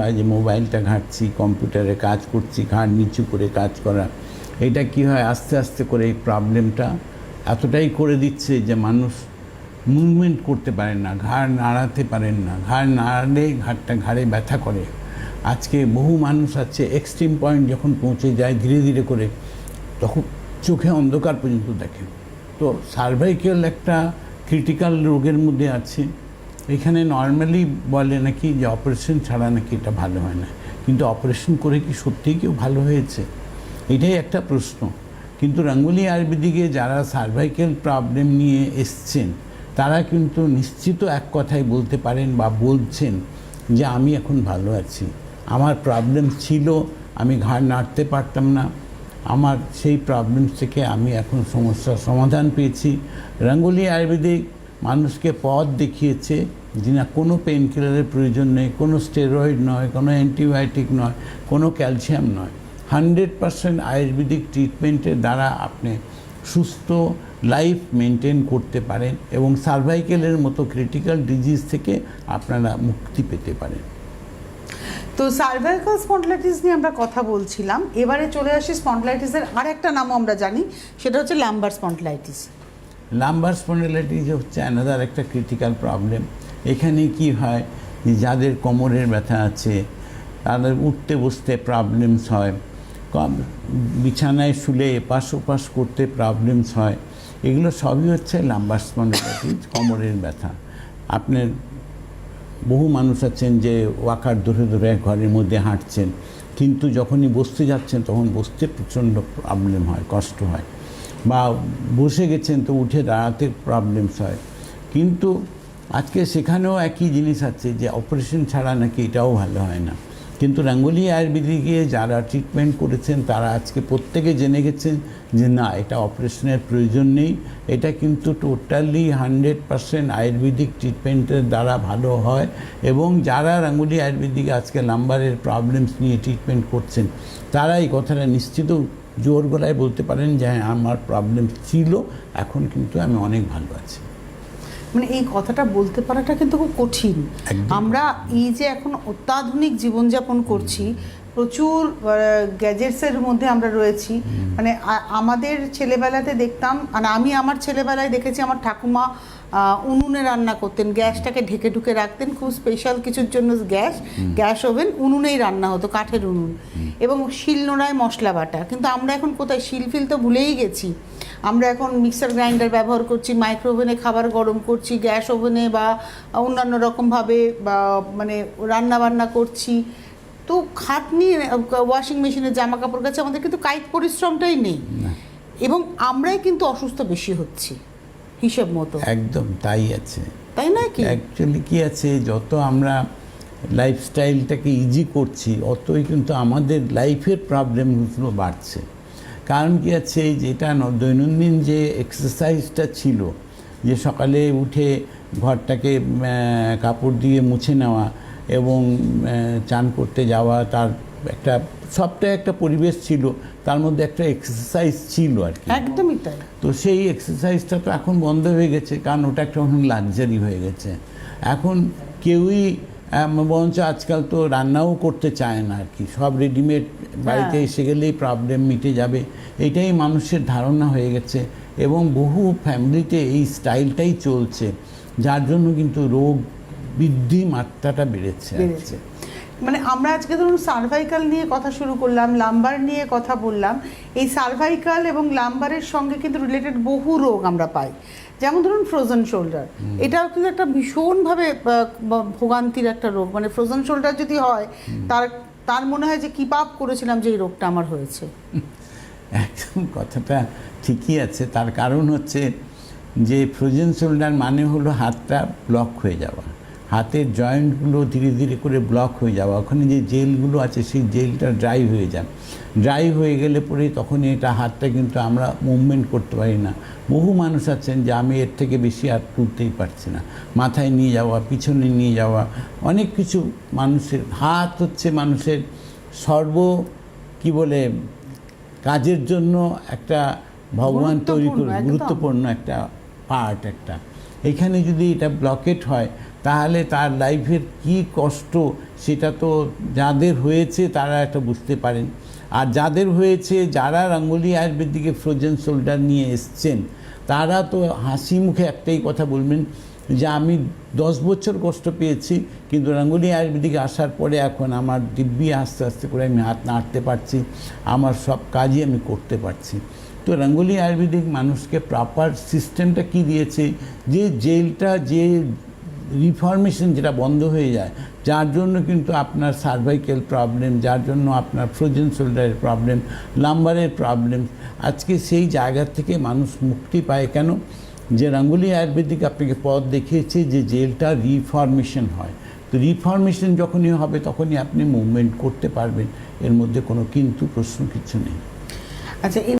হয় যে মোবাইলটা ঘাঁটছি, কম্পিউটারে কাজ করছি, ঘাড় নিচু করে কাজ করা, এটা কি হয় আস্তে আস্তে করে এই প্রবলেমটা এতটাই করে দিচ্ছে যে মানুষ মুভমেন্ট করতে পারেন না, ঘাড় নাড়াতে পারেন না, ঘাড় নাড়ালে ঘাড়ে ব্যথা করে। আজকে বহু মানুষ আছে এক্সট্রিম পয়েন্ট যখন পৌঁছে যায় ধীরে ধীরে করে, তখন চোখে অন্ধকার পর্যন্ত দেখেন। তো সার্ভাইকেল একটা ক্রিটিক্যাল রোগের মধ্যে আছে। এখানে নর্মালি বলে নাকি যে অপারেশন ছাড়া নাকি এটা ভালো হয় না, কিন্তু অপারেশন করে কি সত্যিই কেউ ভালো হয়েছে, এটাই একটা প্রশ্ন। কিন্তু রঙ্গোলি আয়ুর্বেদিকে যারা সার্ভাইকেল প্রবলেম নিয়ে এসছেন তারা কিন্তু নিশ্চিত এক কথাই বলতে পারেন বা বলছেন যে আমি এখন ভালো আছি। আমার প্রবলেম ছিল, আমি ঘাড় নাড়তে পারতাম না, আমার সেই প্রবলেম থেকে আমি এখন সমস্যার সমাধান পেয়েছি। রঙ্গোলি আয়ুর্বেদিক মানুষকে পথ দেখিয়েছে যে না, কোনো পেন কিলারের প্রয়োজন নেই, কোনো স্টেরয়েড নয়, কোনো অ্যান্টিবায়োটিক নয়, কোনো ক্যালসিয়াম নয়। 100% আয়ুর্বেদিক ট্রিটমেন্টের দ্বারা আপনি সুস্থ লাইফ মেনটেন করতে পারেন এবং সার্ভাইকেলের মতো ক্রিটিক্যাল ডিজিজ থেকে আপনারা মুক্তি পেতে পারেন। তো সার্ভাইকাল স্পন্ডলাইটিস নিয়ে আমরা কথা বলছিলাম, এবারে চলে আসি স্পন্ডলাইটিসের আর একটা নামও আমরা জানি, সেটা হচ্ছে লাম্বার স্পন্ডলাইটিস। লাম্বার স্পন্ডলাইটিস হচ্ছে অ্যানাদার একটা ক্রিটিক্যাল প্রবলেম। এখানে কি হয় যে যাদের কোমরের ব্যথা আছে, তাদের উঠতে বসতে প্রবলেমস হয়, বিছানায় শুলে এপাশ ওপাশ করতে প্রবলেমস হয়, এগুলো সবই হচ্ছে লাম্বার স্পন্ডলাইটিস, কোমরের ব্যথা। আপনার বহু মানুষ আছেন যে ওয়াকার ধরে ধরে ঘরের মধ্যে হাঁটছেন, কিন্তু যখনই বসতে যাচ্ছেন তখন বসতে প্রচণ্ড প্রবলেম হয়, কষ্ট হয়, বা বসে গেছেন তো উঠে দাঁড়াতে প্রবলেমস হয়। কিন্তু আজকে সেখানেও একই জিনিস আছে যে অপারেশন ছাড়া নাকি এটাও ভালো হয় না। কিন্তু রঙ্গোলি আয়ুর্বেদিকে যারা ট্রিটমেন্ট করেছেন তারা আজকে প্রত্যেকে জেনে গেছেন যে না, এটা অপারেশনের প্রয়োজন নেই, এটা কিন্তু টোটালি 100% আয়ুর্বেদিক ট্রিটমেন্টের দ্বারা ভালো হয়। এবং যারা রঙ্গোলি আয়ুর্বেদিকে আজকে লাম্বারের প্রবলেমস নিয়ে ট্রিটমেন্ট করছেন তারা এই কথাটা নিশ্চিত জোর গলায় বলতে পারেন যে হ্যাঁ, আমার প্রবলেম ছিল, এখন কিন্তু আমি অনেক ভালো আছি। মানে এই কথাটা বলতে পারাটা কিন্তু খুব কঠিন। আমরা এই যে এখন অত্যাধুনিক জীবনযাপন করছি, প্রচুর গ্যাজেটসের মধ্যে আমরা রয়েছি। মানে আমাদের ছেলেবেলাতে দেখতাম, মানে আমি আমার ছেলেবেলায় দেখেছি আমার ঠাকুমা উনুনে রান্না করতেন, গ্যাসটাকে ঢেকে ঢুকে রাখতেন, খুব স্পেশাল কিছুর জন্য গ্যাস ওভেন, উনুনেই রান্না হতো, কাঠের উনুন, এবং শিলনোড়ায় মশলা বাটা। কিন্তু আমরা এখন কোথায়, শিলফিল তো ভুলেই গেছি। আমরা এখন মিক্সার গ্রাইন্ডার ব্যবহার করছি, মাইক্রোওভেনে খাবার গরম করছি, গ্যাস ওভেনে বা অন্যান্য রকমভাবে বা মানে রান্না বান্না করছি। তো খাটনি, ওয়াশিং মেশিনে জামা কাপড় কাছে আমাদের কিন্তু কায়িক পরিশ্রমটাই নেই, এবং আমরাই কিন্তু অসুস্থ বেশি হচ্ছি হিসেব মতো। একদম তাই আছে, তাই না? কি অ্যাকচুয়ালি কি আছে, যত আমরা লাইফস্টাইলটাকে ইজি করছি অতই কিন্তু আমাদের লাইফের প্রবলেমগুলো বাড়ছে। কারণ কি আছে, যেটা দৈনন্দিন যে এক্সারসাইজটা ছিল, যে সকালে উঠে ঘরটাকে কাপড় দিয়ে মুছে নেওয়া এবং চান করতে যাওয়া, তার একটা সবটাই একটা পরিবেশ ছিল, তার মধ্যে একটা এক্সারসাইজ ছিল আর কি। একদমই তাই। তো সেই এক্সারসাইজটা তো এখন বন্ধ হয়ে গেছে, কারণ ওটা একটা লাক্সারি হয়ে গেছে। এখন কেউই বরঞ্চ আজকাল তো রান্নাও করতে চায় না আর কি, সব রেডিমেড বাড়িতে এসে গেলেই প্রবলেম মিটে যাবে, এটাই মানুষের ধারণা হয়ে গেছে। এবং বহু ফ্যামিলিতে এই স্টাইলটাই চলছে, যার জন্য কিন্তু রোগ বৃদ্ধি মাত্রাটা বেড়েছে। মানে আমরা আজকে ধরুন সার্ভাইকাল নিয়ে কথা শুরু করলাম, লাম্বার নিয়ে কথা বললাম। এই সার্ভাইকাল এবং লাম্বারের সঙ্গে কিন্তু রিলেটেড বহু রোগ আমরা পাই, যেমন ধরুন ফ্রোজেন শোল্ডার। এটাও কিন্তু একটা ভীষণভাবে ভোগান্তির একটা রোগ। মানে ফ্রোজেন শোল্ডার যদি হয়, তার মনে হয় যে কি পাপ করেছিলাম যে এই রোগটা আমার হয়েছে। একদম কথাটা ঠিকই আছে। তার কারণ হচ্ছে যে ফ্রোজেন শোল্ডার মানে হলো হাতটা ব্লক হয়ে যাওয়া, হাতের জয়েন্টগুলো ধীরে ধীরে করে ব্লক হয়ে যাওয়া, ওখানে যে জেলগুলো আছে সেই জেলটা ড্রাই হয়ে যায়। ড্রাই হয়ে গেলে পরে তখন এটা হাতটা কিন্তু আমরা মুভমেন্ট করতে পারি না। বহু মানুষ আছেন যে আমি এর থেকে বেশি আর তুলতেই পারছি না, মাথায় নিয়ে যাওয়া, পিছনে নিয়ে যাওয়া, অনেক কিছু। মানুষের হাত হচ্ছে মানুষের কি বলে কাজের জন্য একটা ভগবান তৈরি করে গুরুত্বপূর্ণ একটা পার্ট একটা। এখানে যদি এটা ব্লকেট হয় তাহলে তার লাইফের কি কষ্ট সেটা তো যাদের হয়েছে তারা একটা বুঝতে পারেন। আর যাদের হয়েছে, যারা রঙ্গোলি আয়ুর্বেদিকে ফ্রোজেন শোল্ডার নিয়ে এসছেন, তারা তো হাসি মুখে একটাই কথা বলবেন যে আমি 10 বছর কষ্ট পেয়েছি, কিন্তু রঙ্গোলি আয়ুর্বেদিকে আসার পরে এখন আমার দিব্যি আস্তে আস্তে করে আমি হাত নাড়তে পারছি, আমার সব কাজই আমি করতে পারছি। তো রঙ্গোলি আয়ুর্বেদিক মানুষকে প্রপার সিস্টেমটা কি দিয়েছে, যে জেলটা, যে রিফর্মেশন যেটা বন্ধ হয়ে যায়, যার জন্য কিন্তু আপনার সার্ভাইক্যাল প্রবলেম, যার জন্য আপনার ফ্রোজেন শোল্ডারের প্রবলেম, লাম্বারের প্রবলেম, আজকে সেই জায়গা থেকে মানুষ মুক্তি পায়। কেন? যে রঙ্গোলি আয়ুর্বেদিক আপনাকে পথ দেখিয়েছে যে জেলটা রিফর্মেশন হয়। তো রিফর্মেশন যখনই হবে তখনই আপনি মুভমেন্ট করতে পারবেন, এর মধ্যে কোনো কিন্তু প্রশ্ন কিছু নেই। আচ্ছা।